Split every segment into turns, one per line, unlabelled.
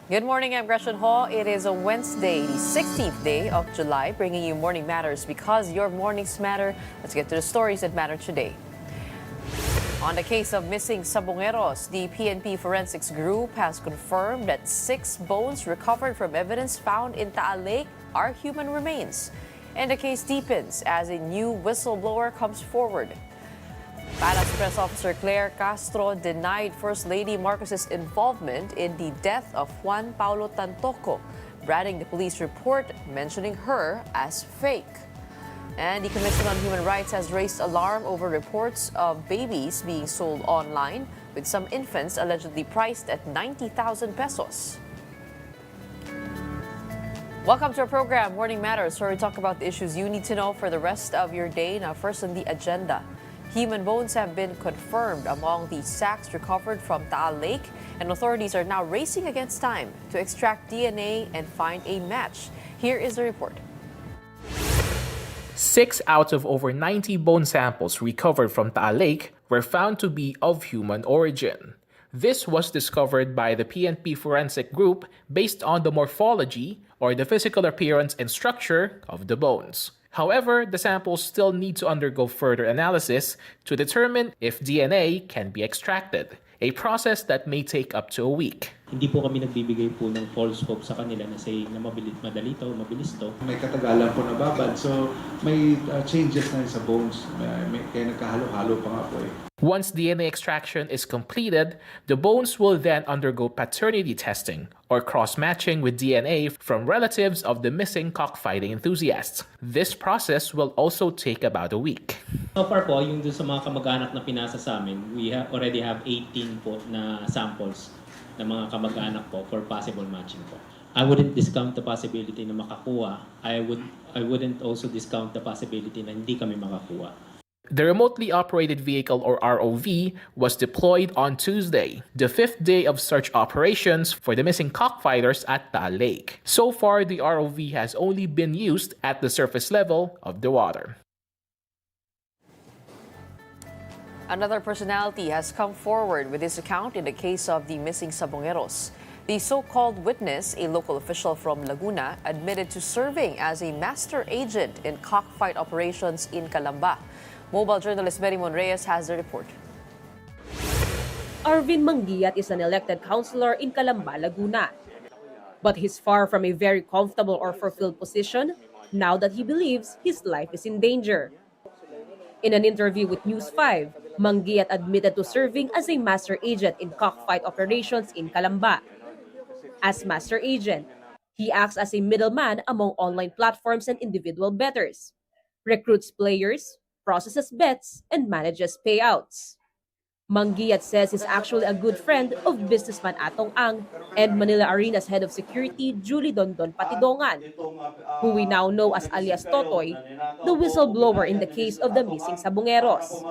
Good morning, I'm Gretchen Hall. It is a Wednesday, the 16th day of July, bringing you Morning Matters because your mornings matter. Let's get to the stories that matter today. On the case of missing Sabongeros, the PNP Forensics Group has confirmed that 6 bones recovered from evidence found in Taal Lake are human remains. And the case deepens as a new whistleblower comes forward. Palace Press Officer Claire Castro denied First Lady Marcos's involvement in the death of Juan Paulo Tantoco, branding the police report mentioning her as fake. And the Commission on Human Rights has raised alarm over reports of babies being sold online, with some infants allegedly priced at 90,000 pesos. Welcome to our program, Morning Matters, where we talk about the issues you need to know for the rest of your day. Now, first on the agenda. Human bones have been confirmed among the sacks recovered from Taal Lake, and authorities are now racing against time to extract DNA and find a match. Here is the report.
6 out of over 90 bone samples recovered from Taal Lake were found to be of human origin. This was discovered by the PNP Forensic Group based on the morphology, or the physical appearance and structure, of the bones. However, the samples still need to undergo further analysis to determine if DNA can be extracted, a process that may take up to a week.
Hindi po kami nagbibigay po ng false hope sa kanila na say na madali to, mabilis to.
May katagalan po nababad, so may changes na sa bones, kaya nagkahalo-halo pa nga po eh.
Once DNA extraction is completed, the bones will then undergo paternity testing or cross-matching with DNA from relatives of the missing cockfighting enthusiasts. This process will also take about a week.
So far po, yung dun sa mga kamag-anak na pinasa sa amin, we already have 18 po na samples na mga kamag-anak po for possible matching po. I wouldn't discount the possibility na makakuha. I wouldn't also discount the possibility na hindi kami makakuha.
The remotely operated vehicle, or ROV, was deployed on Tuesday, the 5th day of search operations for the missing cockfighters at Taal Lake. So far, the ROV has only been used at the surface level of the water.
Another personality has come forward with his account in the case of the missing Sabongeros. The so-called witness, a local official from Laguna, admitted to serving as a master agent in cockfight operations in Calamba. Mobile journalist Merimon Reyes has the report.
Arvin Manguiat is an elected councilor in Calamba, Laguna. But he's far from a very comfortable or fulfilled position now that he believes his life is in danger. In an interview with News 5, Manguiat admitted to serving as a master agent in cockfight operations in Calamba. As master agent, he acts as a middleman among online platforms and individual bettors, recruits players, processes bets, and manages payouts. Manguiat says he's actually a good friend of businessman Atong Ang and Manila Arena's head of security, Julie Dondon Patidongan, who we now know as alias Totoy, the whistleblower in the case of the missing Sabongeros.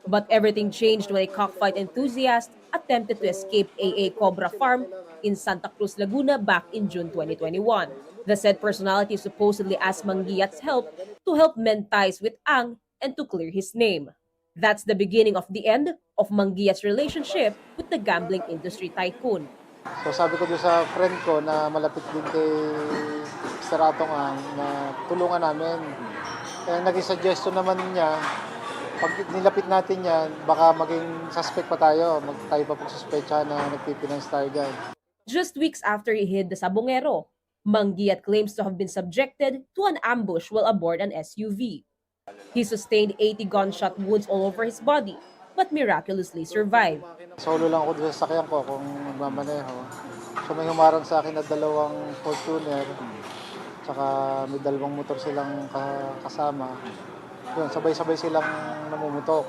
But everything changed when a cockfight enthusiast attempted to escape AA Cobra Farm in Santa Cruz, Laguna back in June 2021. The said personality supposedly asked Manguiat's help to help mend ties with Ang and to clear his name. That's the beginning of the end of Manguiat's relationship with the gambling industry tycoon.
So sabi ko doon sa friend ko na malapit din kay Mr. Atong Ang na tulungan namin. Kaya naging suggestion naman niya, pag nilapit natin yan, baka maging suspect pa tayo. Tayo pa pagsuspecha na nagpipinance tayo dyan.
Just weeks after he hid the Sabongero, Manguiat claims to have been subjected to an ambush while aboard an SUV. He sustained 80 gunshot wounds all over his body, but miraculously survived.
Solo lang ako doon sa sakyan ko kung magmamaneho. So may humarang sa akin na 2 Fortuner, tsaka may 2 motor silang kasama. Yun, sabay-sabay silang namumutok.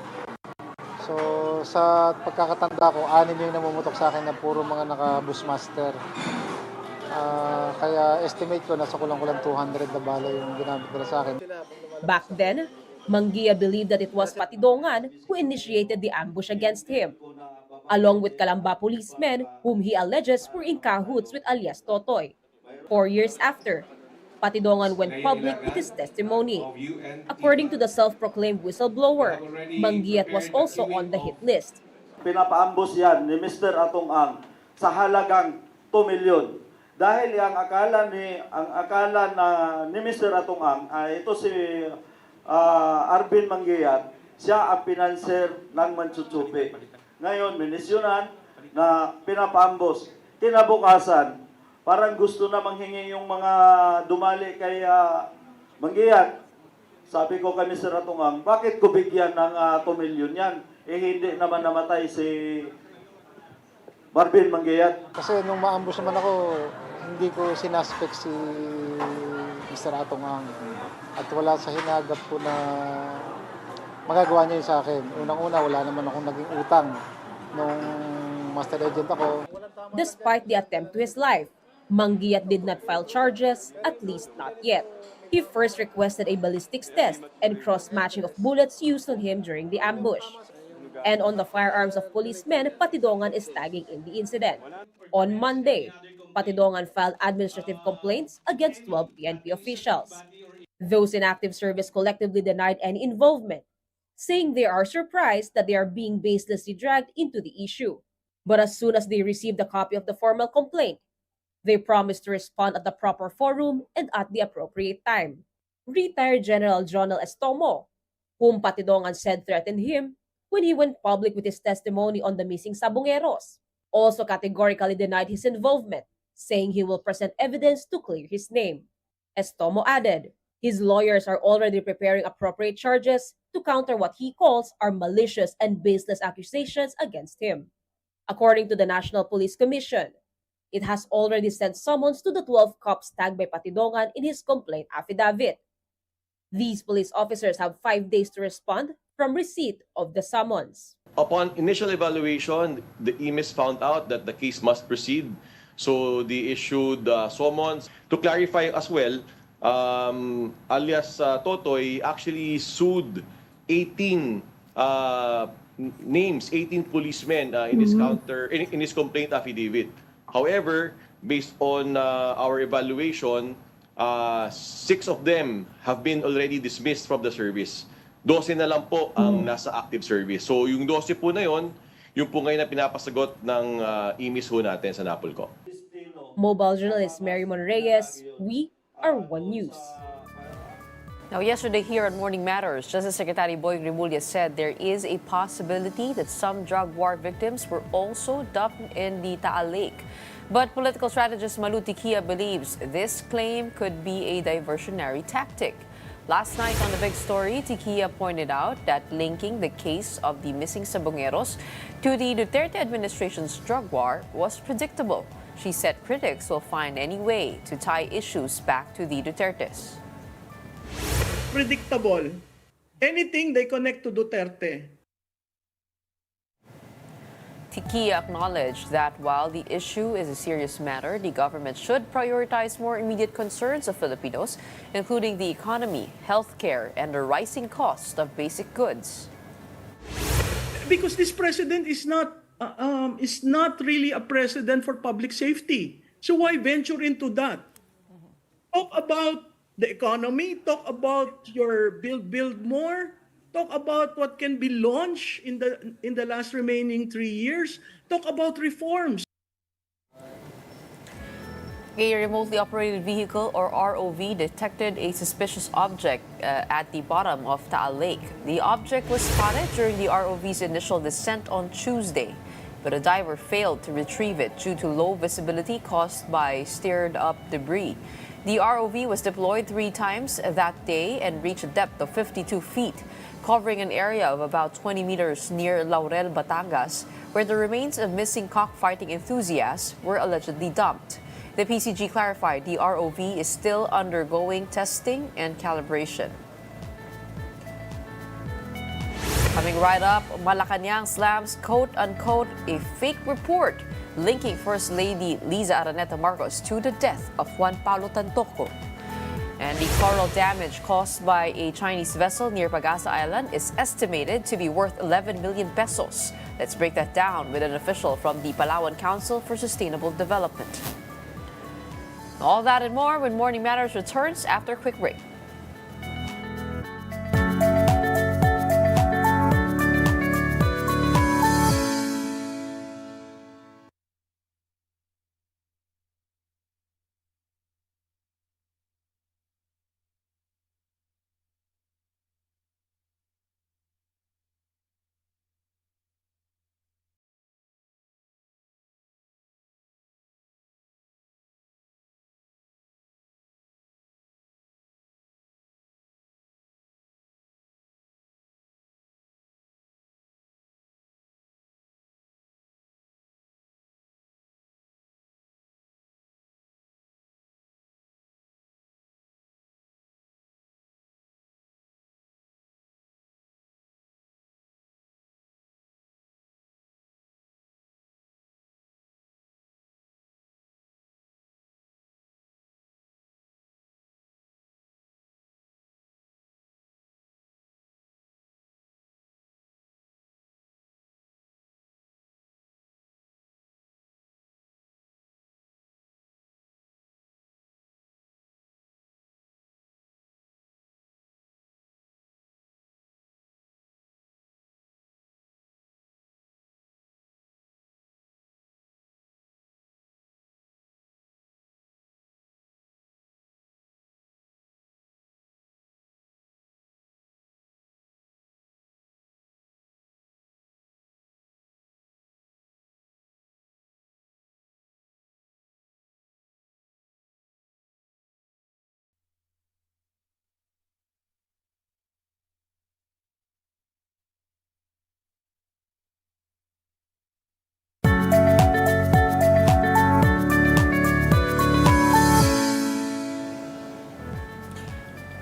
So sa pagkakatanda ko, 6 yung namumutok sa akin na puro mga naka-Bushmaster. Kaya estimate ko nasa kulang-kulang 200 na bala yung ginamit nila sa akin.
Back then, Manguiat believed that it was Patidongan who initiated the ambush against him, along with Calamba policemen whom he alleges were in cahoots with alias Totoy. 4 years after, Patidongan went public with his testimony. According to the self-proclaimed whistleblower, Manguiat was also on the hit list.
Pinapaambos yan ni Mr. Atong Ang sa halagang 2 million. Dahil ang akala ni Mr. Atong ay ito si Arvin Manggiyat, siya ang pinanser ng Manchuchupi. Ngayon, minisyonan na pinapaambos. Kinabukasan, parang gusto na manghingi yung mga dumali kay Manggiyat. Sabi ko kay Mr. Atong bakit ko bigyan ng 2 million yan? Eh hindi naman namatay si Marvin Manggiyat.
Kasi nung ma-ambush naman ako, hindi ko sinaspect si Mr. Atongang. At wala sa hinagap ko na magagawa niya yun sa akin. Unang-una, wala naman akong naging utang nung master agent ako.
Despite the attempt to his life, Manggiyat did not file charges, at least not yet. He first requested a ballistics test and cross-matching of bullets used on him during the ambush. And on the firearms of policemen, Patidongan is tagging in the incident. On Monday, Patidongan filed administrative complaints against 12 PNP officials. Those in active service collectively denied any involvement, saying they are surprised that they are being baselessly dragged into the issue. But as soon as they received a copy of the formal complaint, they promised to respond at the proper forum and at the appropriate time. Retired General Jonel Estomo, whom Patidongan said threatened him when he went public with his testimony on the missing Sabongeros, also categorically denied his involvement, saying he will present evidence to clear his name. Estomo added, his lawyers are already preparing appropriate charges to counter what he calls are malicious and baseless accusations against him. According to the National Police Commission, it has already sent summons to the 12 cops tagged by Patidongan in his complaint affidavit. These police officers have 5 days to respond from receipt of the summons.
Upon initial evaluation, the EMIS found out that the case must proceed. So they issued summons. To clarify as well, alias Totoy actually sued 18 names, 18 policemen in his complaint affidavit. However, based on our evaluation, 6 of them have been already dismissed from the service. 12 na lang po ang nasa active service. So yung 12 po na yon, yung po ngayon na pinapasagot ng EMIS ho natin sa Napolco.
Mobile journalist Mary Mon Reyes, we are One News.
Now, yesterday here on Morning Matters, Justice Secretary Boy Rimulya said there is a possibility that some drug war victims were also dumped in the Taal Lake. But political strategist Malu Tiquia believes this claim could be a diversionary tactic. Last night on The Big Story, Tiquia pointed out that linking the case of the missing Sabongeros to the Duterte administration's drug war was predictable. She said critics will find any way to tie issues back to the Dutertes.
Predictable. Anything they connect to Duterte.
Tiquia acknowledged that while the issue is a serious matter, the government should prioritize more immediate concerns of Filipinos, including the economy, healthcare, and the rising cost of basic goods.
Because this president is not really a president for public safety. So why venture into that? Talk about the economy, talk about your build more, talk about what can be launched in the last remaining 3 years, talk about reforms.
A remotely operated vehicle, or ROV, detected a suspicious object at the bottom of Taal Lake. The object was spotted during the ROV's initial descent on Tuesday, but a diver failed to retrieve it due to low visibility caused by stirred-up debris. The ROV was deployed 3 times that day and reached a depth of 52 feet, covering an area of about 20 meters near Laurel, Batangas, where the remains of missing cockfighting enthusiasts were allegedly dumped. The PCG clarified the ROV is still undergoing testing and calibration. Coming right up, Malacanang slams quote-unquote a fake report linking First Lady Liza Araneta Marcos to the death of Juan Paulo Tantoco. And the coral damage caused by a Chinese vessel near Pagasa Island is estimated to be worth 11 million pesos. Let's break that down with an official from the Palawan Council for Sustainable Development. All that and more when Morning Matters returns after a quick break.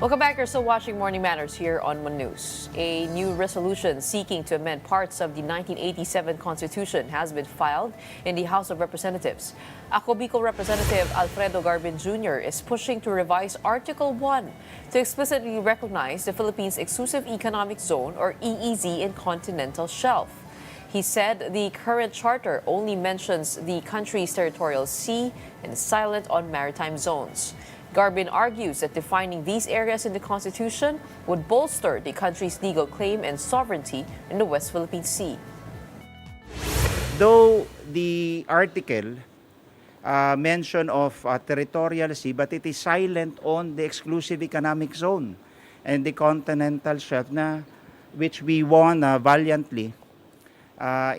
Welcome back. You're still watching Morning Matters here on One News. A new resolution seeking to amend parts of the 1987 Constitution has been filed in the House of Representatives. Ako Bicol Representative Alfredo Garbin Jr. is pushing to revise Article 1 to explicitly recognize the Philippines' Exclusive Economic Zone, or EEZ, in continental shelf. He said the current charter only mentions the country's territorial sea and is silent on maritime zones. Garbin argues that defining these areas in the Constitution would bolster the country's legal claim and sovereignty in the West Philippine Sea.
Though the article mention of territorial sea, but it is silent on the exclusive economic zone and the continental shelf, which we won valiantly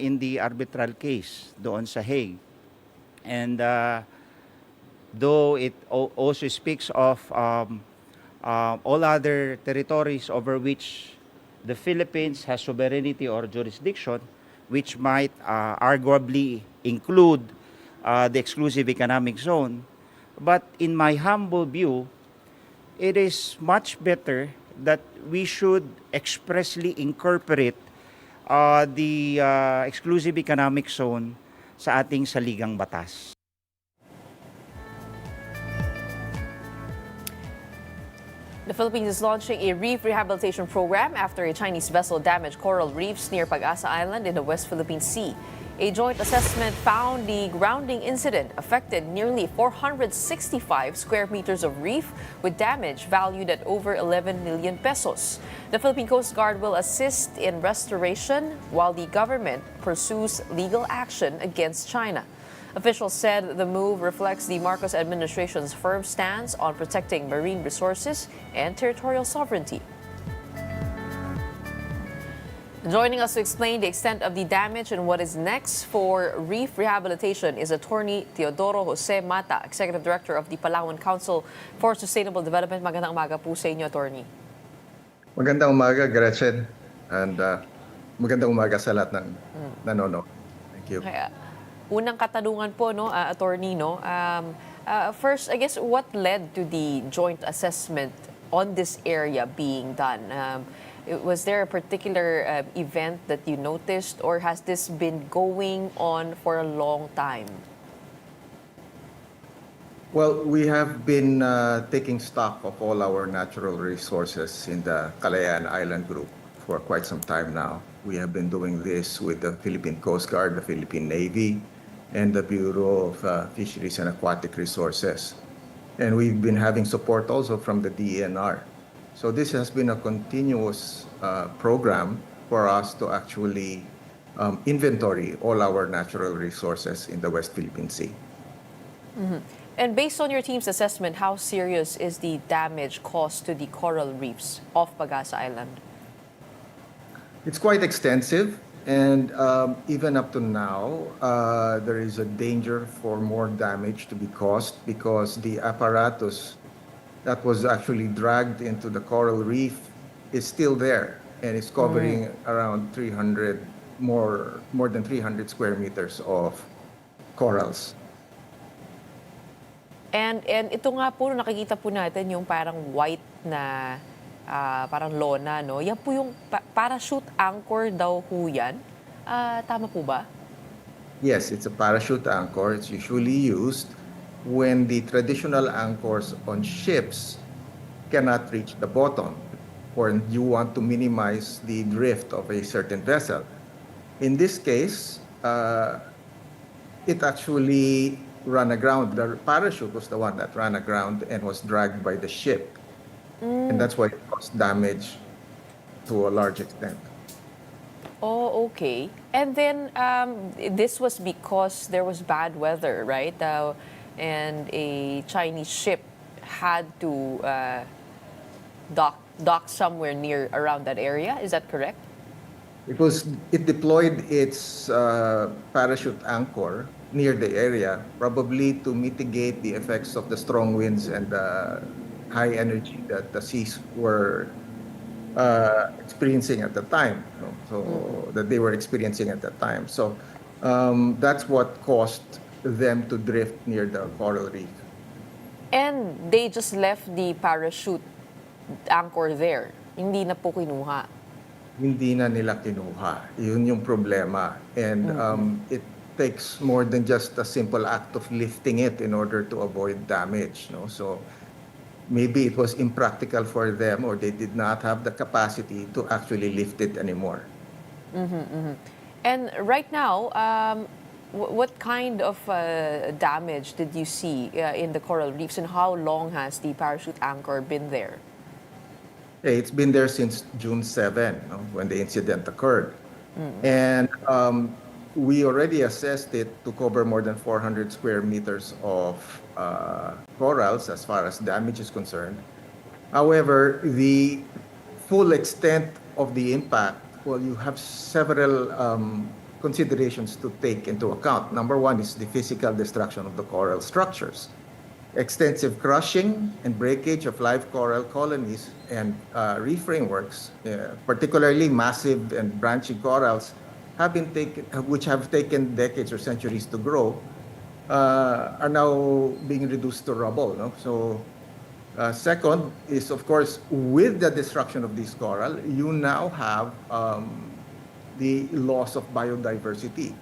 in the arbitral case doon sa Hague. And though it also speaks of all other territories over which the Philippines has sovereignty or jurisdiction, which might arguably include the exclusive economic zone. But in my humble view, it is much better that we should expressly incorporate the exclusive economic zone sa ating saligang batas.
The Philippines is launching a reef rehabilitation program after a Chinese vessel damaged coral reefs near Pag-asa Island in the West Philippine Sea. A joint assessment found the grounding incident affected nearly 465 square meters of reef, with damage valued at over 11 million pesos. The Philippine Coast Guard will assist in restoration while the government pursues legal action against China. Officials said the move reflects the Marcos administration's firm stance on protecting marine resources and territorial sovereignty. Joining us to explain the extent of the damage and what is next for reef rehabilitation is Attorney Teodoro Jose Mata, Executive Director of the Palawan Council for Sustainable Development. Magandang umaga po sa inyo, Attorney.
Magandang umaga, Gretchen. And magandang umaga sa lahat ng nanonood. Thank you.
Okay, unang katanungan po, no, Attorney, no? First, I guess, what led to the joint assessment on this area being done? Was there a particular event that you noticed, or has this been going on for a long time?
Well, we have been taking stock of all our natural resources in the Kalayaan Island Group for quite some time now. We have been doing this with the Philippine Coast Guard, the Philippine Navy, and the Bureau of Fisheries and Aquatic Resources. And we've been having support also from the DENR. So this has been a continuous program for us to actually inventory all our natural resources in the West Philippine Sea.
Mm-hmm. And based on your team's assessment, how serious is the damage caused to the coral reefs off Pag-asa Island?
It's quite extensive, and even up to now, there is a danger for more damage to be caused because the apparatus that was actually dragged into the coral reef is still there, and it's covering around 300, more than 300 square meters of corals.
And ito nga po, nakikita po natin yung parang white na parang lona, no? Yan po yung parachute anchor daw po yan. Tama po ba?
Yes, it's a parachute anchor. It's usually used when the traditional anchors on ships cannot reach the bottom, or you want to minimize the drift of a certain vessel. In this case, it actually ran aground. The parachute was the one that ran aground and was dragged by the ship. And that's why it caused damage to a large extent.
Oh, okay. And then this was because there was bad weather, right? And a Chinese ship had to dock somewhere near around that area. Is that correct?
It deployed its parachute anchor near the area, probably to mitigate the effects of the strong winds and the high energy that the seas were experiencing at the time. That they were experiencing at that time. So that's what caused them to drift near the coral reef.
And they just left the parachute anchor there. Hindi na po kinuha.
Hindi na nila kinuha. Yun yung problema. And it takes more than just a simple act of lifting it in order to avoid damage. No? So maybe it was impractical for them, or they did not have the capacity to actually lift it anymore.
And right now, what kind of damage did you see in the coral reefs, and how long has the parachute anchor been there?
It's been there since June 7, no, when the incident occurred. And we already assessed it to cover more than 400 square meters of corals as far as damage is concerned. However, the full extent of the impact, well, you have several considerations to take into account. Number one is the physical destruction of the coral structures. Extensive crushing and breakage of live coral colonies and reef frameworks, particularly massive and branching corals, which have taken decades or centuries to grow, are now being reduced to rubble. No? So, second is, of course, with the destruction of this coral, you now have the loss of biodiversity.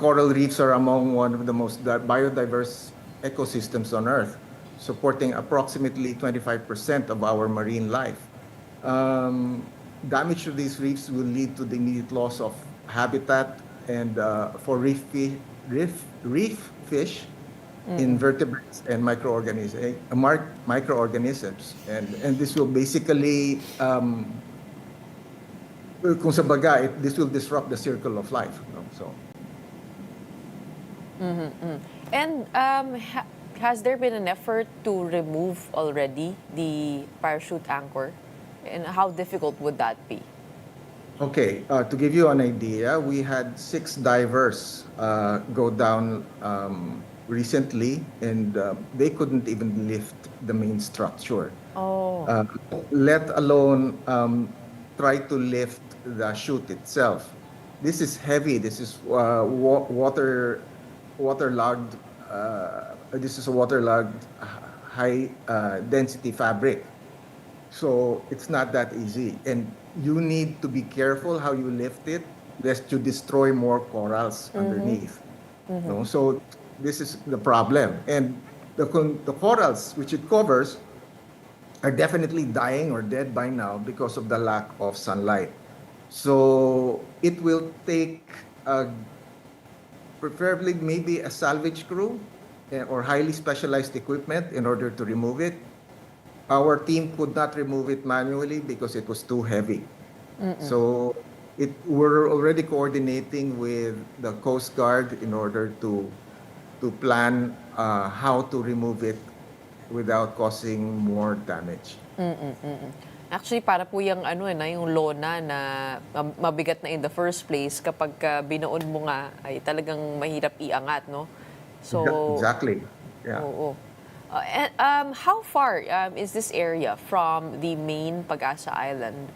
Coral reefs are among one of the most biodiverse ecosystems on Earth, supporting approximately 25% of our marine life. Damage to these reefs will lead to the immediate loss of habitat and for reef fish, invertebrates, and microorganisms. And this will basically, kung sa baga, this will disrupt the circle of life. No? So.
And has there been an effort to remove already the parachute anchor? And how difficult would that be?
Okay, to give you an idea, we had 6 divers go down recently, and they couldn't even lift the main structure. Let alone try to lift the chute itself. This is heavy. This is waterlogged. This is a waterlogged high density fabric. So it's not that easy, and you need to be careful how you lift it, lest you destroy more corals underneath. No? So this is the problem, and the corals which it covers are definitely dying or dead by now because of the lack of sunlight. So it will take preferably maybe a salvage crew or highly specialized equipment in order to remove it. Our team could not remove it manually because it was too heavy. So we're already coordinating with the Coast Guard in order to plan how to remove it without causing more damage.
Actually, para po yung yung lona na mabigat na in the first place, kapag binoon mo nga ay talagang mahirap iangat, no? So
exactly. Yeah.
Oo. And how far is this area from the main Pag-asa Island?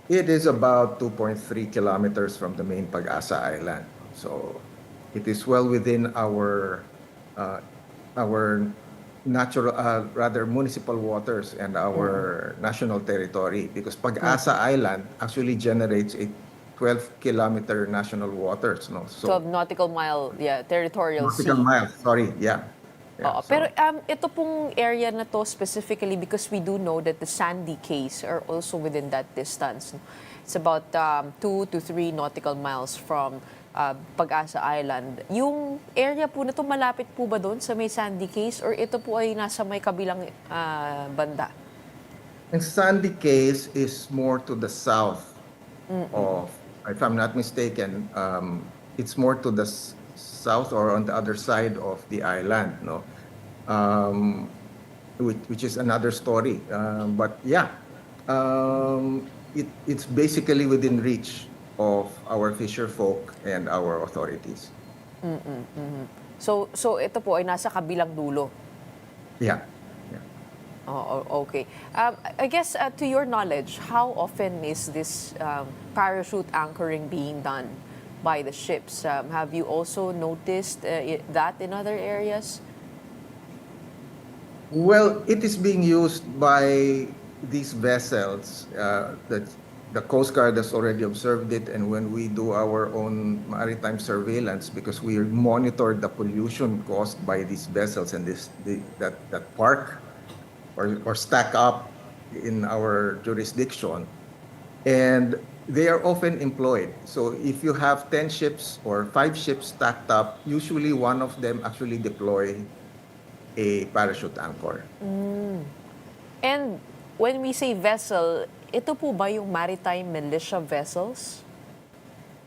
It is about 2.3 kilometers from the main Pag-asa Island. So it is well within our natural, rather municipal waters and our national territory, because Pag-asa Island actually generates a 12-kilometer national waters. No? So
12 nautical mile, territorial
nautical
sea.
miles, sorry, yeah.
Oo, pero ito pong area na to specifically, because we do know that the sandy cays are also within that distance. It's about 2 to 3 nautical miles from Pag-asa Island. Yung area po na to, malapit po ba doon sa may sandy cays, or ito po ay nasa may kabilang banda?
And sandy cays is more to the south of, if I'm not mistaken, it's more to the south or on the other side of the island, no? Which is another story. But yeah, it's basically within reach of our fisher folk and our authorities.
So ito po ay nasa kabilang dulo.
Yeah.
Oh, okay. I guess to your knowledge, how often is this parachute anchoring being done by the ships? Have you also noticed that in other areas?
Well, it is being used by these vessels. The Coast Guard has already observed it, and when we do our own maritime surveillance, because we monitor the pollution caused by these vessels and that park or stack up in our jurisdiction, and they are often employed. So if you have 10 ships or 5 ships stacked up, usually one of them actually deploy a parachute anchor.
And when we say vessel, ito po ba yung maritime militia vessels?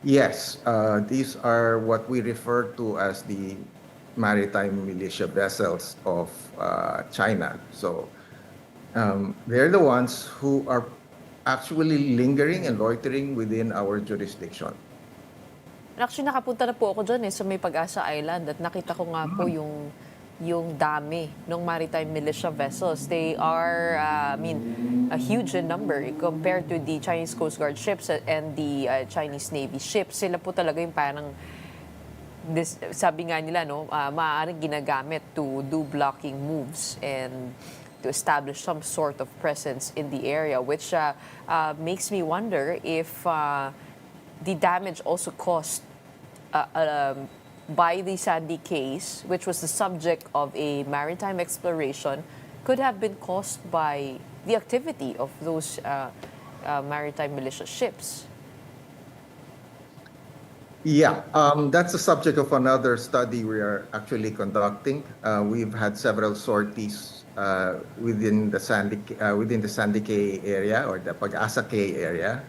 Yes, these are what we refer to as the maritime militia vessels of China. So they're the ones who are actually lingering and loitering within our jurisdiction.
Actually, nakapunta na po ako dyan sa may Pag-asa Island at nakita ko nga po yung dami ng maritime militia vessels. They are, a huge in number compared to the Chinese Coast Guard ships and the Chinese Navy ships. Sila po talaga yung parang, sabi nga nila, maaaring ginagamit to do blocking moves and to establish some sort of presence in the area, which makes me wonder if the damage also caused by the Sandy case, which was the subject of a maritime exploration, could have been caused by the activity of those maritime militia ships.
Yeah, that's the subject of another study we are actually conducting. We've had several sorties within the Sandy Cay area or the Pag-asa Cay area.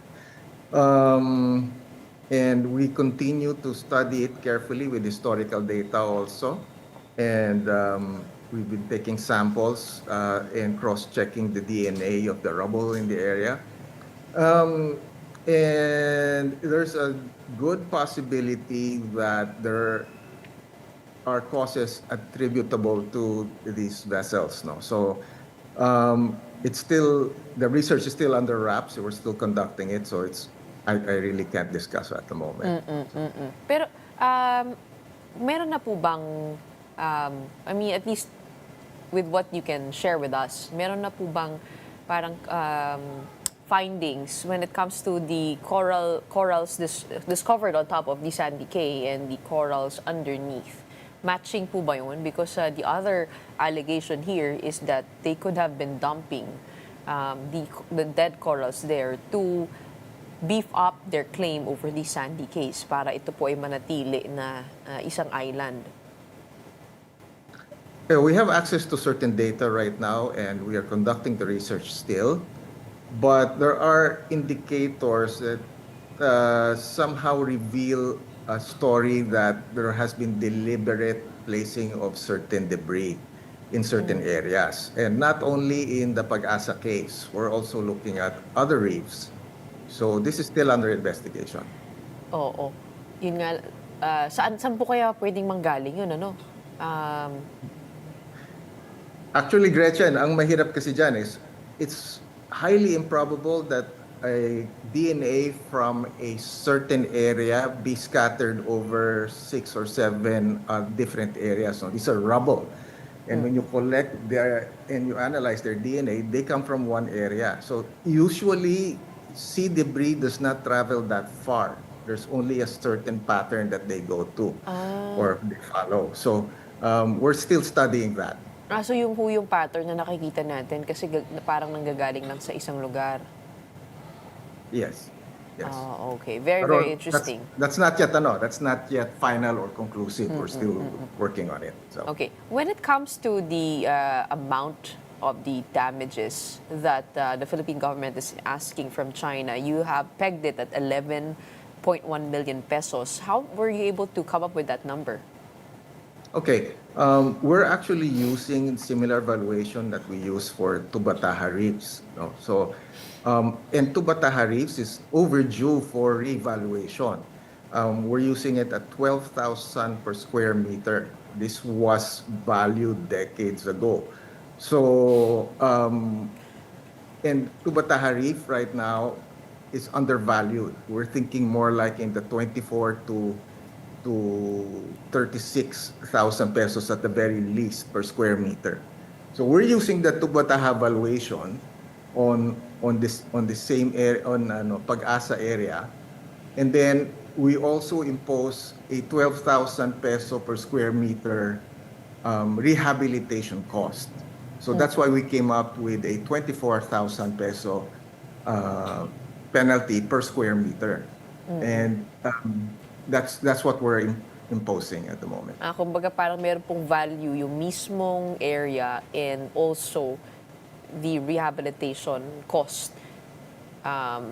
And we continue to study it carefully with historical data also. And we've been taking samples and cross-checking the DNA of the rubble in the area. And there's a good possibility that there are causes attributable to these vessels. No? So it's still, the research is still under wraps. We're still conducting it. So I really can't discuss at the moment.
Pero meron na po bang, at least with what you can share with us, meron na po bang parang findings when it comes to the corals discovered on top of the Sandy Cay and the corals underneath? Matching po ba yun? Because the other allegation here is that they could have been dumping the dead corals there to beef up their claim over the Sandy case para ito po ay manatili na isang island.
We have access to certain data right now and we are conducting the research still. But there are indicators that somehow reveal a story that there has been deliberate placing of certain debris in certain areas. And not only in the Pag-asa case, we're also looking at other reefs. So this is still under investigation.
Oo. Yun nga, saan po kaya pwedeng manggaling yun, ano?
Actually, Gretchen, ang mahirap kasi dyan is, it's highly improbable that a DNA from a certain area be scattered over 6 or 7 different areas. So these are rubble. And when you collect and you analyze their DNA, they come from one area. So usually, sea debris does not travel that far. There's only a certain pattern that they go to or they follow. So we're still studying that.
So yung pattern na nakikita natin kasi parang nanggagaling lang sa isang lugar.
Yes. Yes.
Okay. Very interesting.
That's not yet final or conclusive. We're still working on it. So.
Okay. When it comes to the amount of the damages that the Philippine government is asking from China, you have pegged it at 11.1 million pesos. How were you able to come up with that number?
Okay, we're actually using similar valuation that we use for Tubataha reefs. No? So, and Tubataha reefs is overdue for revaluation. We're using it at 12,000 per square meter. This was valued decades ago. So, and Tubataha reef right now is undervalued. We're thinking more like in the 24 to 36,000 pesos at the very least per square meter. So we're using the Tubataha valuation on the same area on Pag-asa area, and then we also impose a 12,000 peso per square meter rehabilitation cost. So that's why we came up with a 24,000 peso penalty per square meter, and that's what we're imposing at the moment.
Kumbaga parang meron pong value yung mismong area and also the rehabilitation cost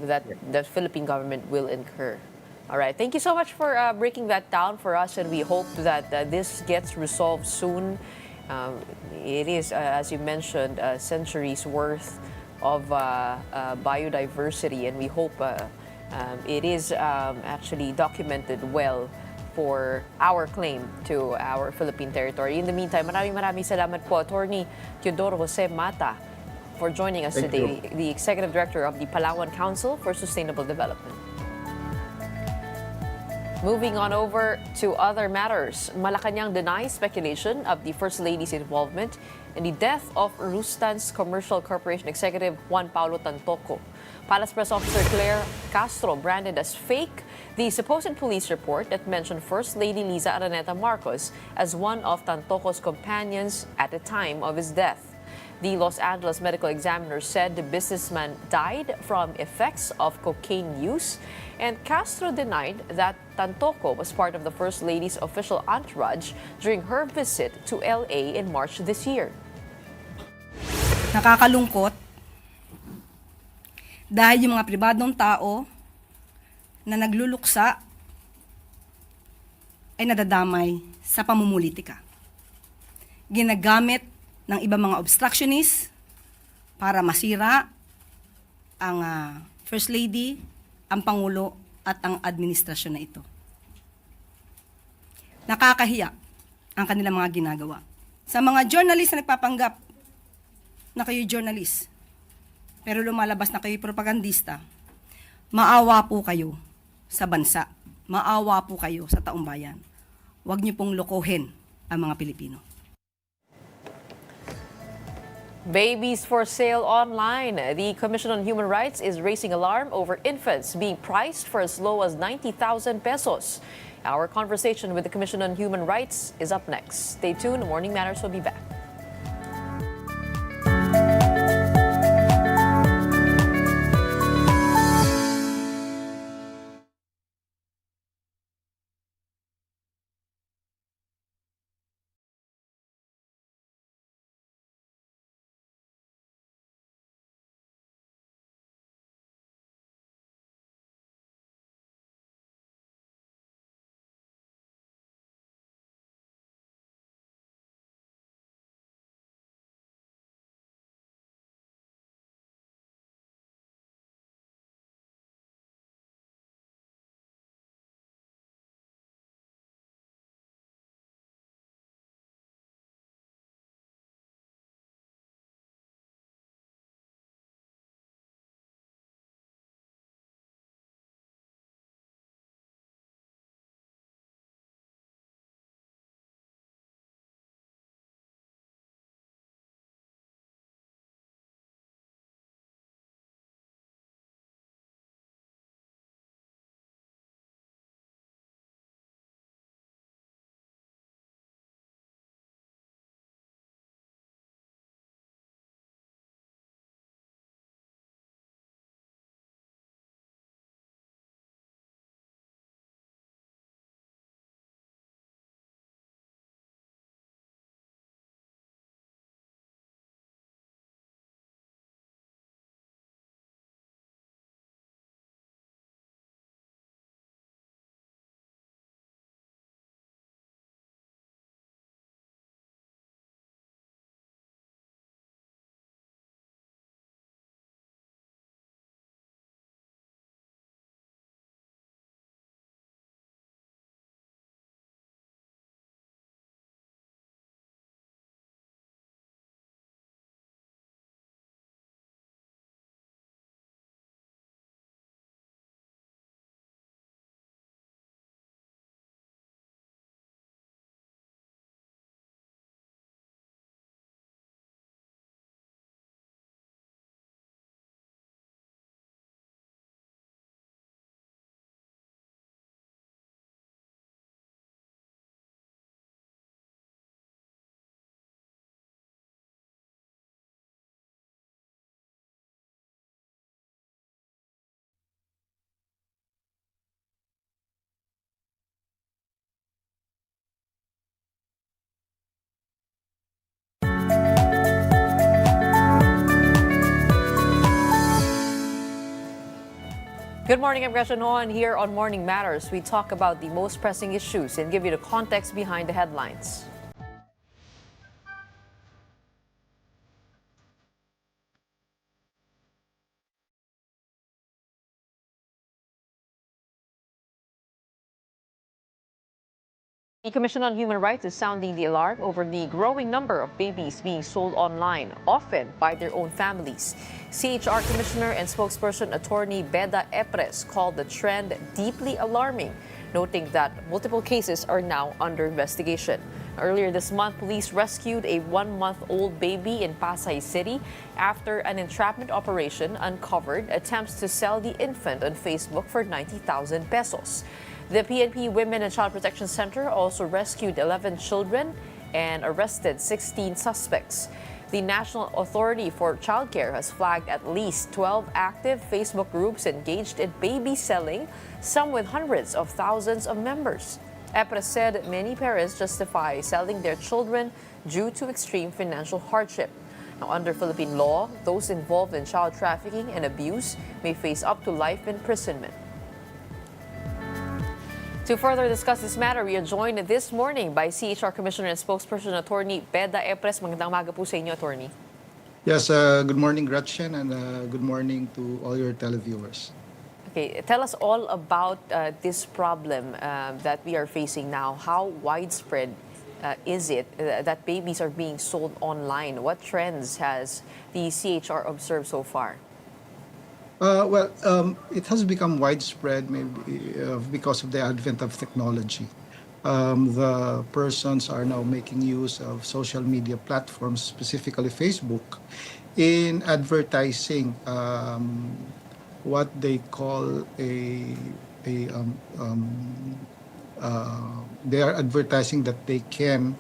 that the Philippine government will incur. All right. Thank you so much for breaking that down for us, and we hope that this gets resolved soon. It is, as you mentioned, centuries worth of biodiversity, and we hope it is actually documented well for our claim to our Philippine territory. In the meantime, maraming salamat po, Attorney Teodoro Jose Mata, for joining us
Thank
today,
you.
the Executive Director of the Palawan Council for Sustainable Development. Moving on over to other matters, Malacanang denies speculation of the First Lady's involvement in the death of Rustan's Commercial Corporation Executive Juan Paulo Tantoco. Palace Press Officer Claire Castro branded as fake the supposed police report that mentioned First Lady Liza Araneta Marcos as one of Tantoco's companions at the time of his death. The Los Angeles medical examiner said the businessman died from effects of cocaine use, and Castro denied that Tantoco was part of the First Lady's official entourage during her visit to LA in March this year.
Nakakalungkot dahil yung mga pribadong tao na nagluluksa ay nadadamay sa pamumulitika. Ginagamit ng ibang mga obstructionists para masira ang First Lady, ang Pangulo at ang administrasyon na ito. Nakakahiya ang kanilang mga ginagawa. Sa mga journalist na nagpapanggap na kayo journalist, pero lumalabas na kayo propagandista, maawa po kayo sa bansa. Maawa po kayo sa taong bayan. Huwag niyo pong lokohin ang mga Pilipino.
Babies for sale online. The Commission on Human Rights is raising alarm over infants being priced for as low as 90,000 pesos. Our conversation with the Commission on Human Rights is up next. Stay tuned. Morning Matters will be back. Good morning, I'm Gretchen Hoan. Here on Morning Matters, we talk about the most pressing issues and give you the context behind the headlines. The Commission on Human Rights is sounding the alarm over the growing number of babies being sold online, often by their own families. CHR Commissioner and spokesperson attorney Beda Epres called the trend deeply alarming, noting that multiple cases are now under investigation. Earlier this month, police rescued a 1-month-old baby in Pasay City after an entrapment operation uncovered attempts to sell the infant on Facebook for 90,000 pesos. The PNP Women and Child Protection Center also rescued 11 children and arrested 16 suspects. The National Authority for Childcare has flagged at least 12 active Facebook groups engaged in baby selling, some with hundreds of thousands of members. EPRA said many parents justify selling their children due to extreme financial hardship. Now, under Philippine law, those involved in child trafficking and abuse may face up to life imprisonment. To further discuss this matter, we are joined this morning by CHR Commissioner and spokesperson attorney Beda Epres. Magandang umaga po sa inyo, attorney.
Yes, good morning, Gretchen, and good morning to all your televiewers.
Okay, tell us all about this problem that we are facing now. How widespread is it that babies are being sold online? What trends has the CHR observed so far?
It has become widespread maybe because of the advent of technology. The persons are now making use of social media platforms, specifically Facebook, in advertising what they call they are advertising that they can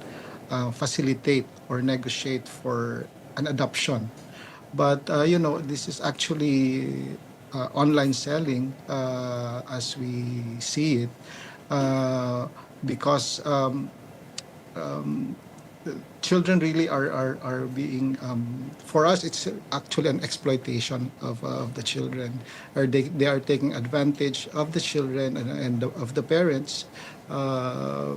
facilitate or negotiate for an adoption. But, this is actually online selling as we see it because children really are being, for us, it's actually an exploitation of the children. Or they are taking advantage of the children and of the parents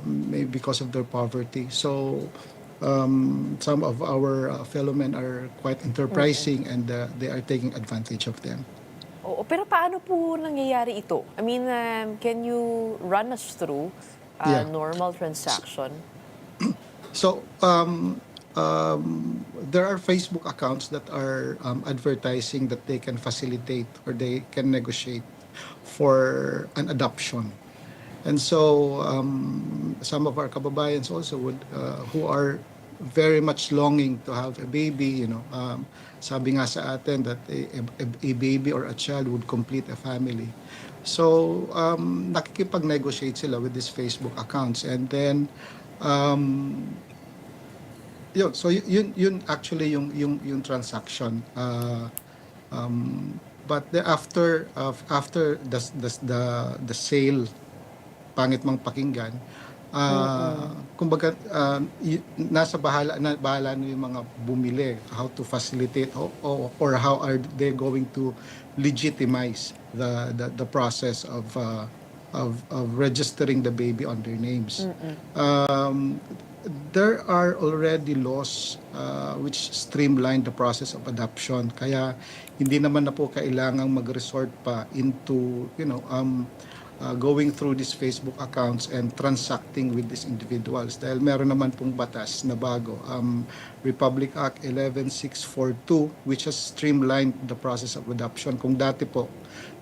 maybe because of their poverty. So, some of our fellow men are quite enterprising and they are taking advantage of them.
Oo, pero paano po nangyayari ito? I mean, can you run us through a normal transaction?
So, there are Facebook accounts that are advertising that they can facilitate or they can negotiate for an adoption. And so, some of our kababayans also would, who are very much longing to have a baby, sabi nga sa atin that a baby or a child would complete a family. So, nakikipag-negotiate sila with these Facebook accounts. And then, yun actually yung transaction. But after the sale, pangit mang pakinggan, kumbaga nasa bahala na yung mga bumili how to facilitate or how are they going to legitimize the process of registering the baby on their names. There are already laws which streamline the process of adoption, kaya hindi naman na po kailangang mag-resort pa into going through these Facebook accounts and transacting with these individuals. Dahil meron naman pong batas na bago, Republic Act 11642, which has streamlined the process of adoption. Kung dati po,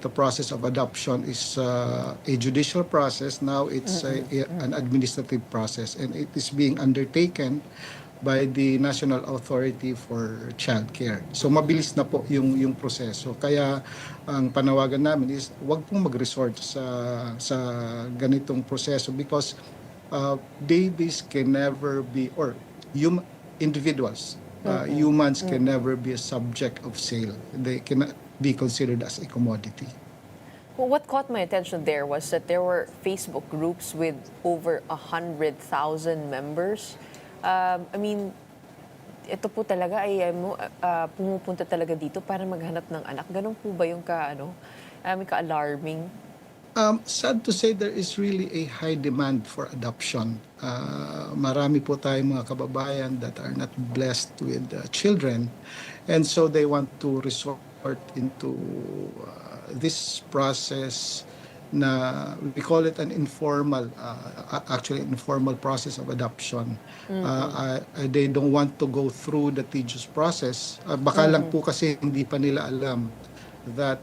the process of adoption is a judicial process, now it's an administrative process, and it is being undertaken by the National Authority for Childcare. So mabilis na po yung proseso. Kaya ang panawagan namin is wag pong mag-resort sa ganitong proseso because babies can never be, or individuals, humans can never be a subject of sale. They cannot be considered as a commodity.
Well, what caught my attention there was that there were Facebook groups with over 100,000 members. I mean, ito po talaga ay pumupunta talaga dito para maghanap ng anak. Ganun po ba yung Ka-alarming.
Sad to say there is really a high demand for adoption. Marami po tayong mga kababayan that are not blessed with children, and so they want to resort into this process na we call it an informal, actually informal process of adoption. They don't want to go through the tedious process. Baka lang po kasi hindi pa nila alam that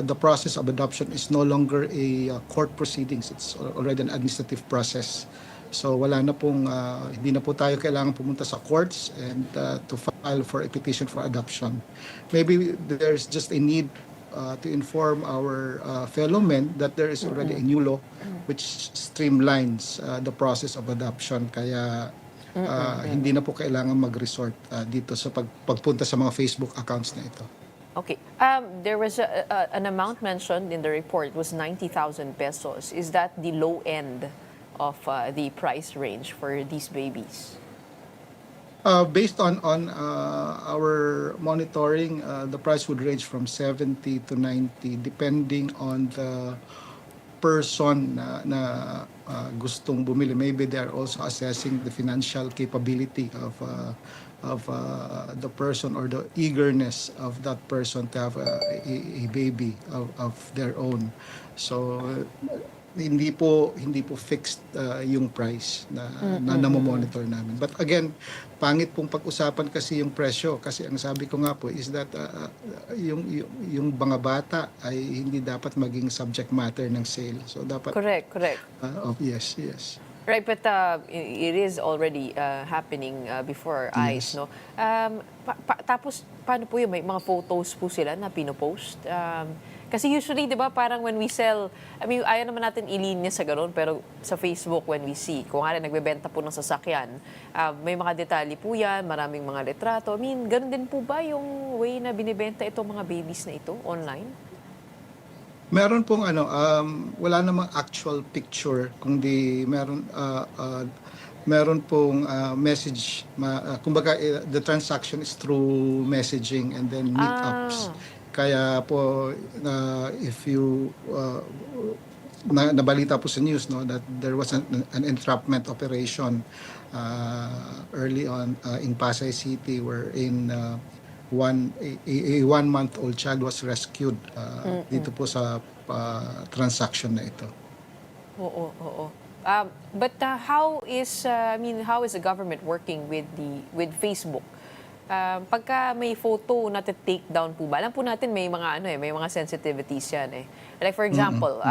the process of adoption is no longer a court proceedings. It's already an administrative process. So wala na pong, hindi na po tayo kailangan pumunta sa courts and to file for a petition for adoption. Maybe there's just a need to inform our fellow men that there is already a new law which streamlines the process of adoption. Kaya hindi na po kailangan mag-resort dito sa pagpunta sa mga Facebook accounts na ito.
Okay. There was an amount mentioned in the report was 90,000 pesos. Is that the low end of the price range for these babies?
Based on our monitoring, the price would range from 70 to 90 depending on the person na gustong bumili. Maybe they are also assessing the financial capability of the person or the eagerness of that person to have a baby of their own. So hindi po fixed yung price na monitor namin. But again, pangit pong pag-usapan kasi yung presyo kasi ang sabi ko nga po is that yung mga bata ay hindi dapat maging subject matter ng sale. So dapat
Correct.
yes.
Right, but it is already happening before our eyes, no? Tapos, paano po yun? May mga photos po sila na pinopost? Kasi usually, di ba, parang when we sell, I mean, ayaw naman natin ilinya sa gano'n, pero sa Facebook, when we see, kung nga nagbebenta po ng sasakyan, may mga detalye po yan, maraming mga litrato. I mean, gano'n din po ba yung way na binibenta itong mga babies na ito online?
Meron pong wala namang actual picture kundi meron pong message kumbaga the transaction is through messaging and then meetups. Kaya po if you nabalita po sa news no that there was an entrapment operation early on in Pasay City wherein a 1-month-old child was rescued dito po sa transaction na ito.
Oo. But how is the government working with Facebook? Pagka may photo na take down po ba? Alam po natin may mga may mga sensitivities yan eh. Like for example,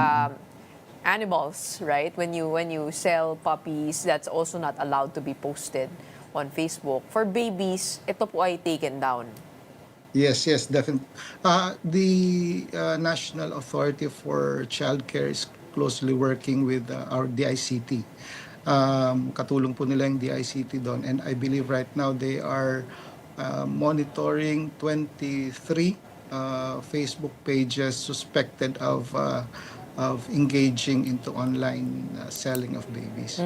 animals, right? When you sell puppies, that's also not allowed to be posted on Facebook. For babies, ito po ay taken down.
Yes, definitely. The National Authority for Child Care is closely working with our DICT. Katulong po nila yung DICT doon. And I believe right now they are monitoring 23 Facebook pages suspected of engaging into online selling of babies.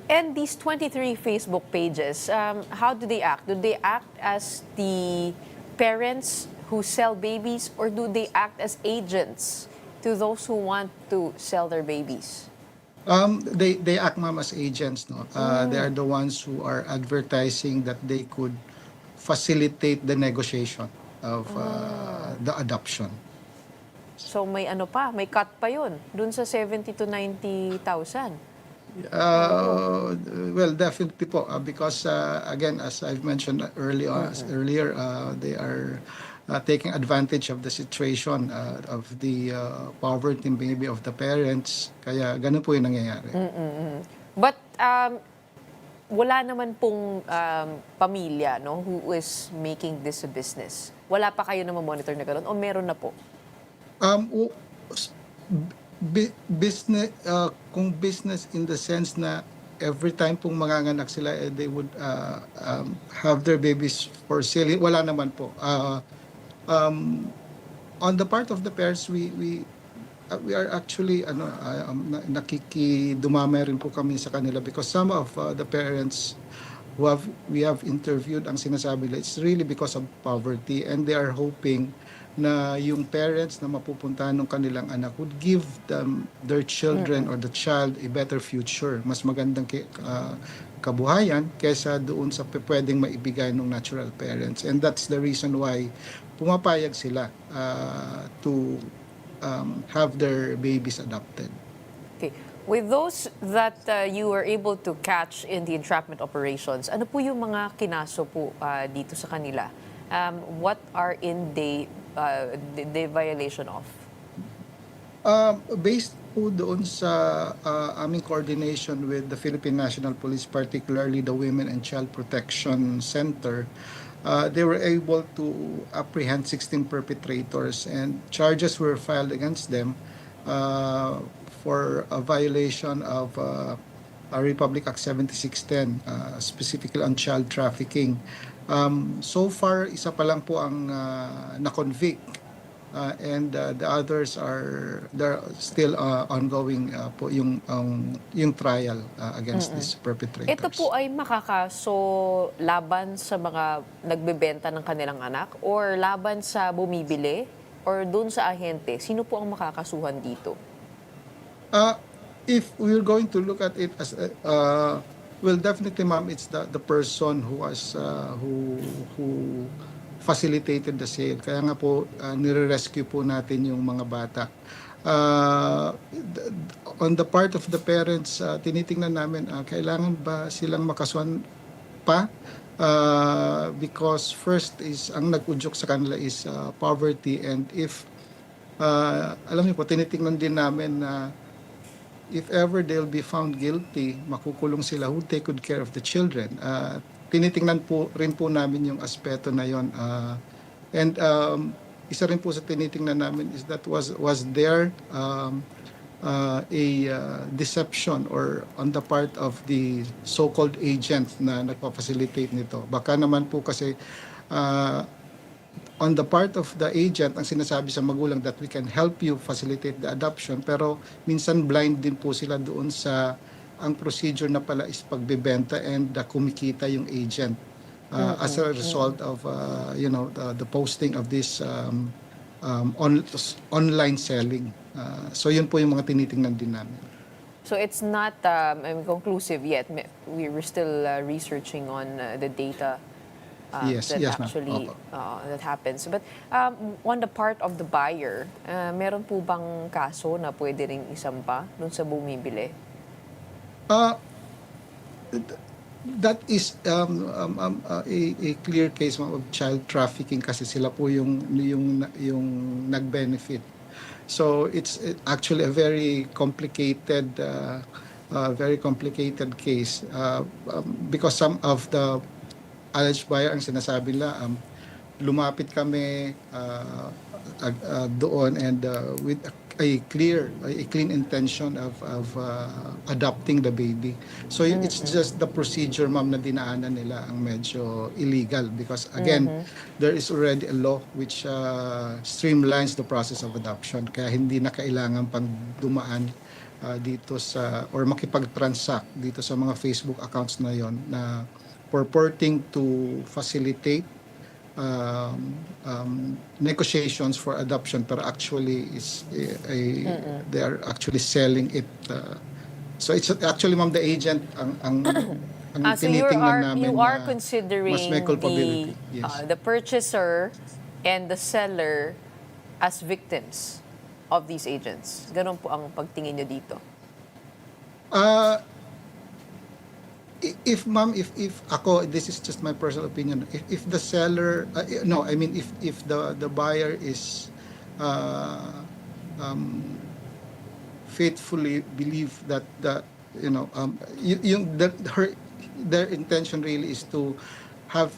And these 23 Facebook pages, how do they act? Do they act as the parents who sell babies or do they act as agents to those who want to sell their babies?
They act as agents. No? They are the ones who are advertising that they could facilitate the negotiation of the adoption.
So may may cut pa yun dun sa 70 to 90,000.
Well, definitely po because again, as I've mentioned earlier, they are taking advantage of the situation of the poverty maybe of the parents. Kaya ganun po yung nangyayari.
But wala naman pong pamilya no who is making this a business. Wala pa kayo na monitor na gano'n o meron na po?
Business, kung business in the sense na every time pong manganganak sila, they would have their babies for sale. Wala naman po. On the part of the parents, we are actually nakikidumamay rin po kami sa kanila because some of the parents we have interviewed, ang sinasabi nila, it's really because of poverty and they are hoping na yung parents na mapupuntahan ng kanilang anak would give them, their children or the child a better future, mas magandang kabuhayan kaysa doon sa pwedeng maibigay ng natural parents. And that's the reason why pumapayag sila to have their babies adopted.
Okay. With those that you were able to catch in the entrapment operations, ano po yung mga kinaso po dito sa kanila? What are the violation of?
Based po doon sa aming coordination with the Philippine National Police, particularly the Women and Child Protection Center, they were able to apprehend 16 perpetrators, and charges were filed against them for a violation of Republic Act 7610, specifically on child trafficking. So far, isa pa lang po ang na-convict, and the others they're still ongoing po yung trial against these perpetrators.
Ito po ay makakaso laban sa mga nagbebenta ng kanilang anak or laban sa bumibili or doon sa ahente? Sino po ang makakasuhan dito?
If we're going to look at it as well, definitely, ma'am, it's the person who was who facilitated the sale. Kaya nga po nire-rescue po natin yung mga bata. On the part of the parents, tinitingnan namin kailangan ba silang makasuhan pa, because first is ang nag-udyok sa kanila is poverty, and if alam niyo po, tinitingnan din namin na if ever they'll be found guilty, makukulong sila, who take good care of the children. Tinitingnan po rin po namin yung aspeto na yon. And isa rin po sa tinitingnan namin is that was there a deception or on the part of the so-called agent na nagpa-facilitate nito. Baka naman po kasi on the part of the agent, ang sinasabi sa magulang that we can help you facilitate the adoption, pero minsan blind din po sila doon sa ang procedure na pala is pagbebenta and kumikita yung agent as a result of the posting of this online selling. So yun po yung mga tinitingnan din namin.
So it's not conclusive yet. We're still researching on the data
Yes, yes, ma'am.
actually that happens. But on the part of the buyer, meron po bang kaso na pwede ring isampa dun sa bumibili?
That is a clear case of child trafficking kasi sila po yung nag-benefit. So it's actually a very complicated case because some of the alleged buyer, ang sinasabi nila, lumapit kami doon and with a clean intention of adopting the baby. So it's just the procedure, ma'am, na dinaanan nila ang medyo illegal because again, there is already a law which streamlines the process of adoption. Kaya hindi na kailangan pang dumaan dito sa or makipag-transact dito sa mga Facebook accounts na yon na purporting to facilitate negotiations for adoption, pero actually they are actually selling it. So it's actually, ma'am, the agent ang
So
tinitingnan namin
you are considering
mas may culpability. Yes.
the purchaser and the seller as victims of these agents. Ganun po ang pagtingin niyo dito.
If ako, this is just my personal opinion, if the seller if the buyer is faithfully believe that their intention really is to have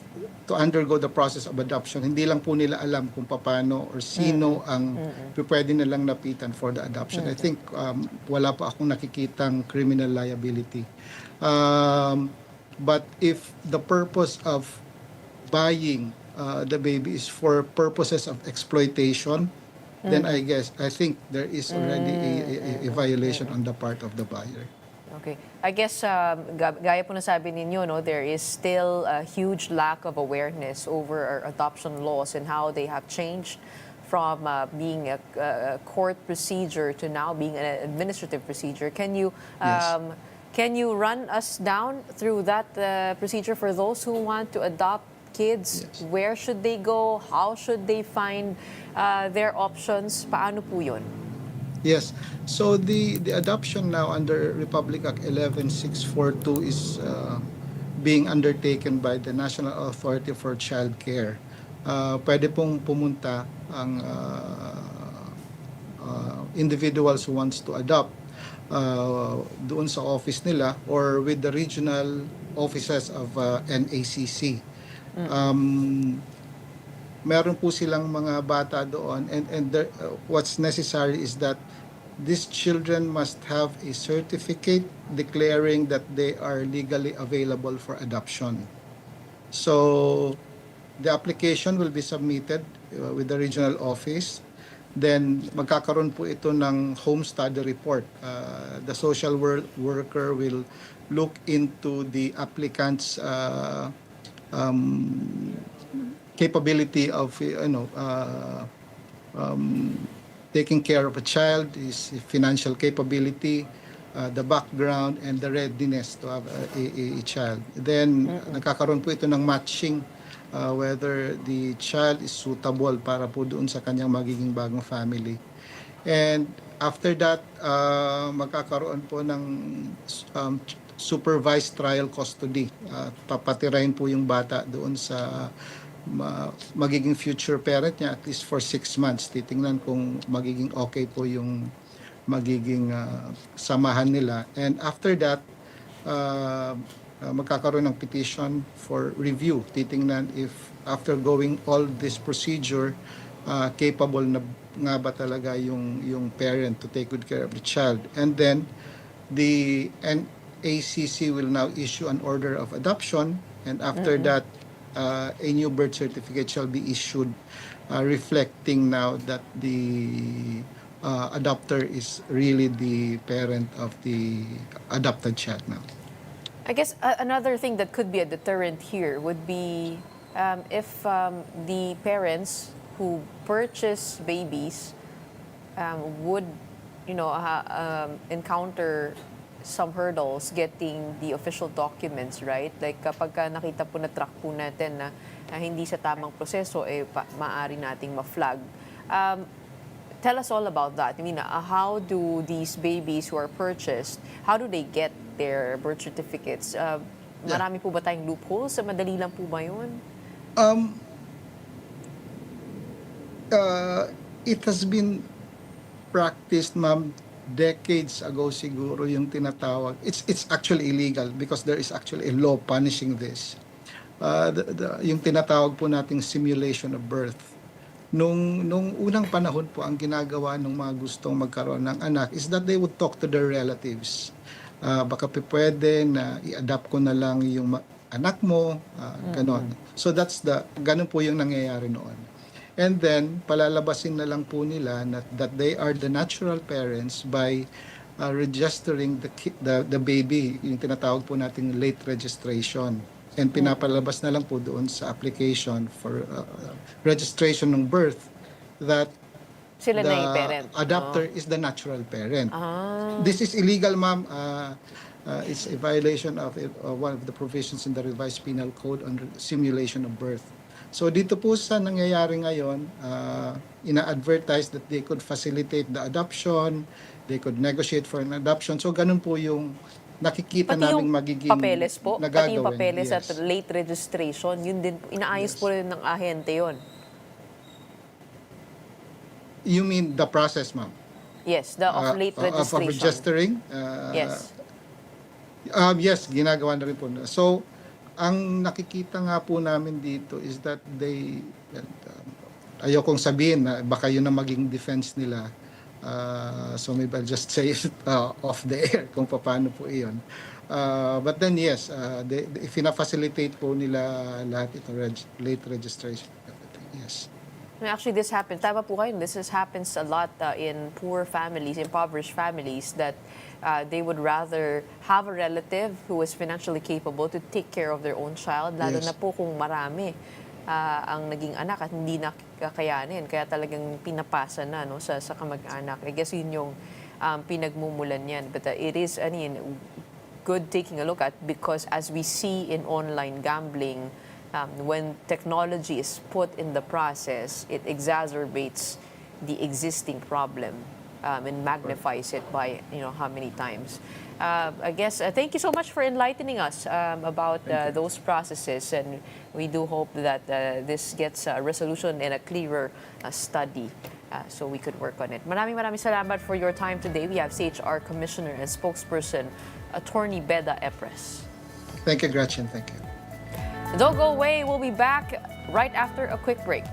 to undergo the process of adoption, hindi lang po nila alam kung paano or sino ang pwede nilang lapitan for the adoption. I think wala pa akong nakikitang criminal liability. But if the purpose of buying the baby is for purposes of exploitation, then I think there is already a violation on the part of the buyer.
Okay. I guess, gaya po na sabi ninyo, no, there is still a huge lack of awareness over our adoption laws and how they have changed from being a court procedure to now being an administrative procedure. Can you
Yes.
can you run us down through that procedure for those who want to adopt kids?
Yes.
Where should they go? How should they find their options? Paano po yun?
Yes. So the adoption now under Republic Act 11642 is being undertaken by the National Authority for Child Care. Pwede pong pumunta ang individuals who wants to adopt doon sa office nila or with the regional offices of NACC. Meron po silang mga bata doon, and what's necessary is that these children must have a certificate declaring that they are legally available for adoption. So the application will be submitted with the regional office. Then magkakaroon po ito ng home study report. The social worker will look into the applicant's capability of taking care of a child, his financial capability, the background, and the readiness to have a child. Then nagkakaroon po ito ng matching whether the child is suitable para po doon sa kanyang magiging bagong family. And after that, magkakaroon po ng supervised trial custody. Papatirahin po yung bata doon sa magiging future parent niya at least for 6 months. Titingnan kung magiging okay po yung magiging samahan nila. And after that, magkakaroon ng petition for review. Titingnan if after going all this procedure, capable na nga ba talaga yung parent to take good care of the child. And then the NACC will now issue an order of adoption, and after that, a new birth certificate shall be issued reflecting now that the adopter is really the parent of the adopted child now.
I guess another thing that could be a deterrent here would be if the parents who purchase babies would, encounter some hurdles getting the official documents, right? Like kapag nakita po na track po natin na hindi sa tamang proseso, maaari nating ma-flag. Tell us all about that. I mean, how do these babies who are purchased, how do they get their birth certificates? Marami po ba tayong loopholes? Madali lang po ba yun?
It has been practiced, ma'am, decades ago siguro yung tinatawag. It's actually illegal because there is actually a law punishing this. Yung tinatawag po nating simulation of birth. Nung unang panahon po, ang ginagawa ng mga gustong magkaroon ng anak is that they would talk to their relatives. Baka pwede na i-adapt ko na lang yung anak mo, ganon. So ganon po yung nangyayari noon. And then, palalabasin na lang po nila that they are the natural parents by registering the baby, yung tinatawag po nating late registration. And pinapalabas na lang po doon sa application for registration ng birth that
Sila na yung
the
parent.
adopter is the natural parent. This is illegal, ma'am. It's a violation of one of the provisions in the revised penal code on simulation of birth. So dito po sa nangyayari ngayon, ina-advertise that they could facilitate the adoption, they could negotiate for an adoption. So ganun po yung nakikita naming magiging
papeles po,
nagagawin.
pati yung papeles
Yes.
at late registration, yun din, inaayos po rin ng ahente yun.
You mean the process, ma'am?
Yes, the of late registration.
Of registering?
Yes.
Yes, ginagawa na rin po. So, ang nakikita nga po namin dito is that they, ayokong sabihin na baka yun ang maging defense nila. So maybe I'll just say it off the air kung paano po iyon. But then yes, if ina-facilitate po nila lahat ito, late registration. Yes.
Actually, this happens. Tama po kayo. This happens a lot in poor families, impoverished families, that they would rather have a relative who is financially capable to take care of their own child, lalo
Yes.
na po kung marami. ang naging anak at hindi na kakayanin. Kaya talagang pinapasa na no, sa kamag-anak. I guess yun yung pinagmumulan yan. But it is, good taking a look at, because as we see in online gambling, when technology is put in the process, it exacerbates the existing problem and magnifies it by how many times. I guess thank you so much for enlightening us about those processes, and we do hope that this gets a resolution and a clearer study so we could work on it. Maraming salamat for your time today. We have CHR Commissioner and Spokesperson Attorney Beda Epres.
Thank you, Gretchen. Thank you.
Don't go away. We'll be back right after a quick break.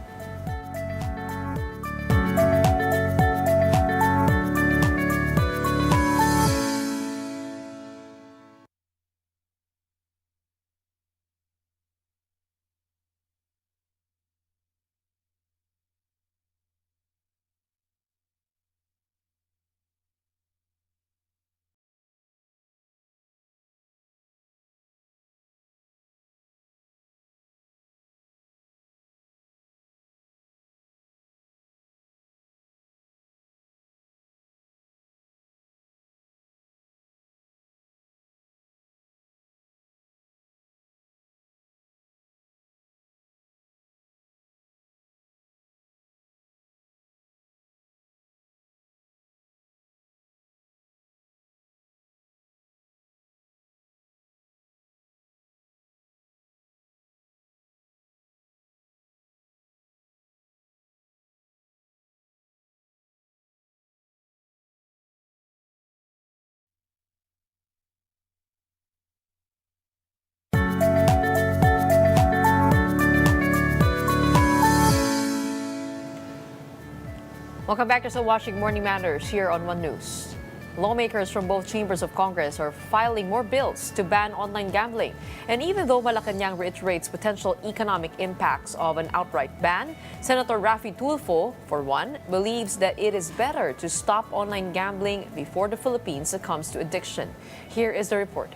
Welcome back to the Washington Morning Matters here on One News. Lawmakers from both chambers of Congress are filing more bills to ban online gambling. And even though Malacanang reiterates potential economic impacts of an outright ban, Senator Raffy Tulfo, for one, believes that it is better to stop online gambling before the Philippines succumbs to addiction. Here is the report.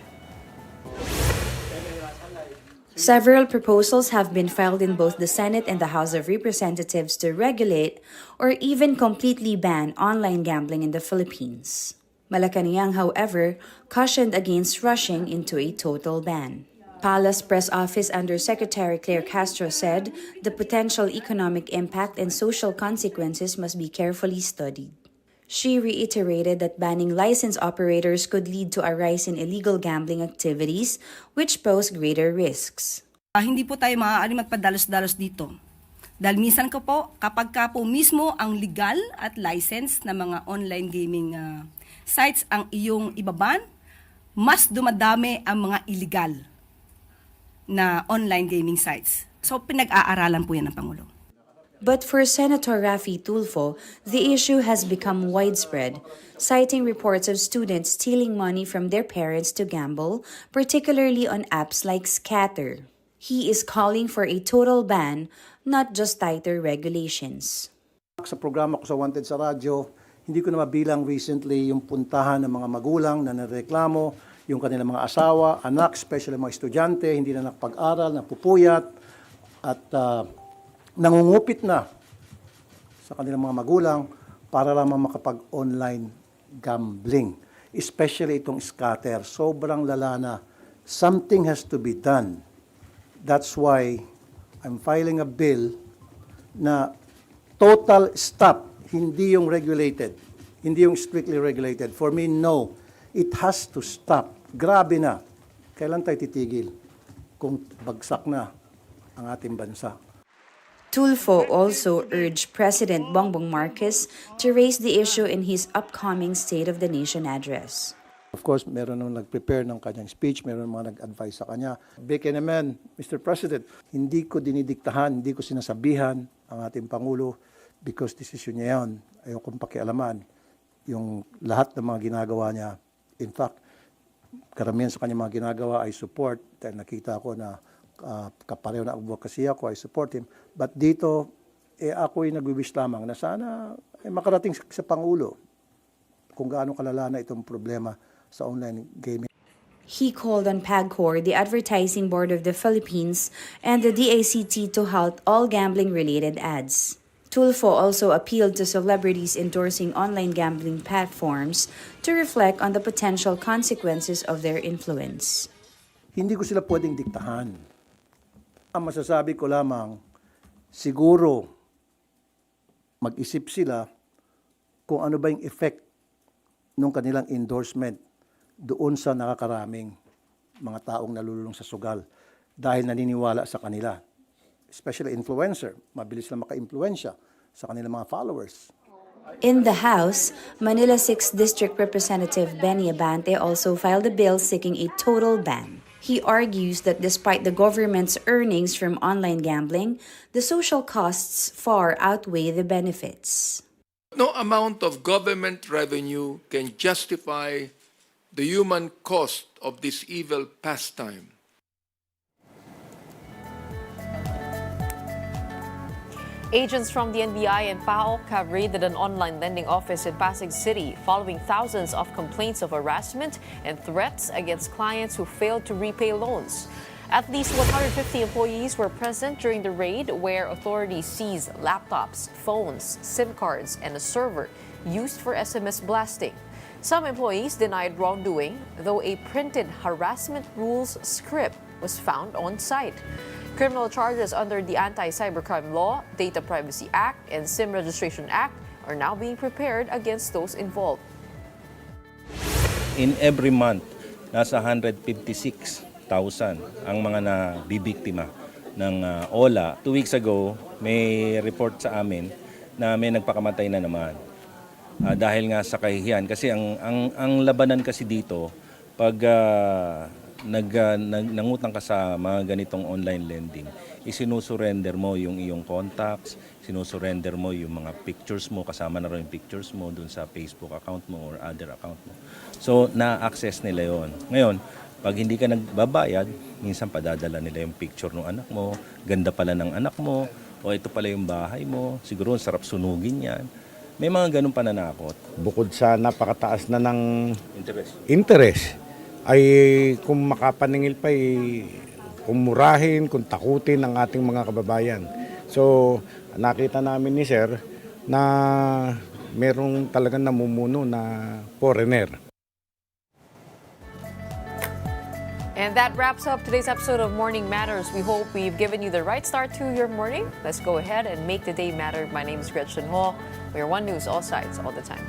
Several proposals have been filed in both the Senate and the House of Representatives to regulate or even completely ban online gambling in the Philippines. Malacanang, however, cautioned against rushing into a total ban. Palace Press Office Undersecretary Claire Castro said the potential economic impact and social consequences must be carefully studied. She reiterated that banning licensed operators could lead to a rise in illegal gambling activities, which pose greater risks.
Hindi po tayo maaari magpadalos-dalos dito. Dahil minsan kapag po mismo ang legal at license na mga online gaming sites ang iyong ibaban, mas dumadami ang mga illegal na online gaming sites. So pinag-aaralan po yan ng Pangulo.
But for Senator Raffy Tulfo, the issue has become widespread, citing reports of students stealing money from their parents to gamble, particularly on apps like Scatter. He is calling for a total ban, not just tighter regulations.
Sa programa ko sa Wanted sa radyo, hindi ko na mabilang recently yung puntahan ng mga magulang na nareklamo, yung kanilang mga asawa, anak, especially mga estudyante, hindi na nakapag-aral, napupuyat, at nangungupit na sa kanilang mga magulang para lamang makapag-online gambling. Especially itong Scatter. Sobrang lala na. Something has to be done. That's why I'm filing a bill na total stop. Hindi yung regulated. Hindi yung strictly regulated. For me, no. It has to stop. Grabe na. Kailan tayo titigil kung bagsak na ang ating bansa?
Tulfo also urged President Bongbong Marcos to raise the issue in his upcoming State of the Nation address.
Of course, meron nang nag-prepare ng kanyang speech, meron mga nag-advise sa kanya. Beke naman, Mr. President, hindi ko dinidiktahan, hindi ko sinasabihan ang ating Pangulo because desisyon niya yan. Ayokong pakialaman yung lahat ng mga ginagawa niya. In fact, karamihan sa kanyang mga ginagawa ay support. Dahil nakita ko na kapareho na advocacy ako, I support him. But dito, ako'y nag-wish lamang na sana makarating sa Pangulo kung gaano kalala na itong problema sa online gaming.
He called on PAGCOR, the Advertising Board of the Philippines, and the DACT to halt all gambling-related ads. Tulfo also appealed to celebrities endorsing online gambling platforms to reflect on the potential consequences of their influence.
Hindi ko sila pwedeng diktahan. Ang masasabi ko lamang, siguro mag-isip sila kung ano ba yung effect ng kanilang endorsement doon sa nakakaraming mga taong nalululong sa sugal dahil naniniwala sa kanila. Especially influencer, mabilis na maka-impluensya sa kanilang mga followers.
In the House, Manila 6th District Representative Benny Abante also filed a bill seeking a total ban. He argues that despite the government's earnings from online gambling, the social costs far outweigh the benefits.
No amount of government revenue can justify the human cost of this evil pastime.
Agents from the NBI and PAOK have raided an online lending office in Pasig City following thousands of complaints of harassment and threats against clients who failed to repay loans. At least 150 employees were present during the raid, where authorities seized laptops, phones, SIM cards, and a server used for SMS blasting. Some employees denied wrongdoing, though a printed harassment rules script was found on site. Criminal charges under the Anti-Cybercrime Law, Data Privacy Act, and SIM Registration Act are now being prepared against those involved.
In every month, nasa 156,000 ang mga nabibiktima ng OLA. 2 weeks ago, may report sa amin na may nagpakamatay na naman. Dahil nga sa kahihiyan. Kasi ang labanan kasi dito, pag nangutang ka sa mga ganitong online lending, isinusurrender mo yung iyong contacts, sinusurrender mo yung mga pictures mo, kasama na rin yung pictures mo dun sa Facebook account mo or other account mo. So, na-access nila yon. Ngayon, pag hindi ka nagbabayad, minsan padadala nila yung picture ng anak mo, ganda pala ng anak mo, o ito pala yung bahay mo, siguro sarap sunugin yan. May mga ganun pananakot.
Bukod sa napakataas na ng interest ay kung makapaningil pa ay kumurahin, kung takutin ang ating mga kababayan. So nakita namin ni Sir na merong talagang namumuno na foreigner.
And that wraps up today's episode of Morning Matters. We hope we've given you the right start to your morning. Let's go ahead and make the day matter. My name is Gretchen Hall. We're One News, all sides, all the time.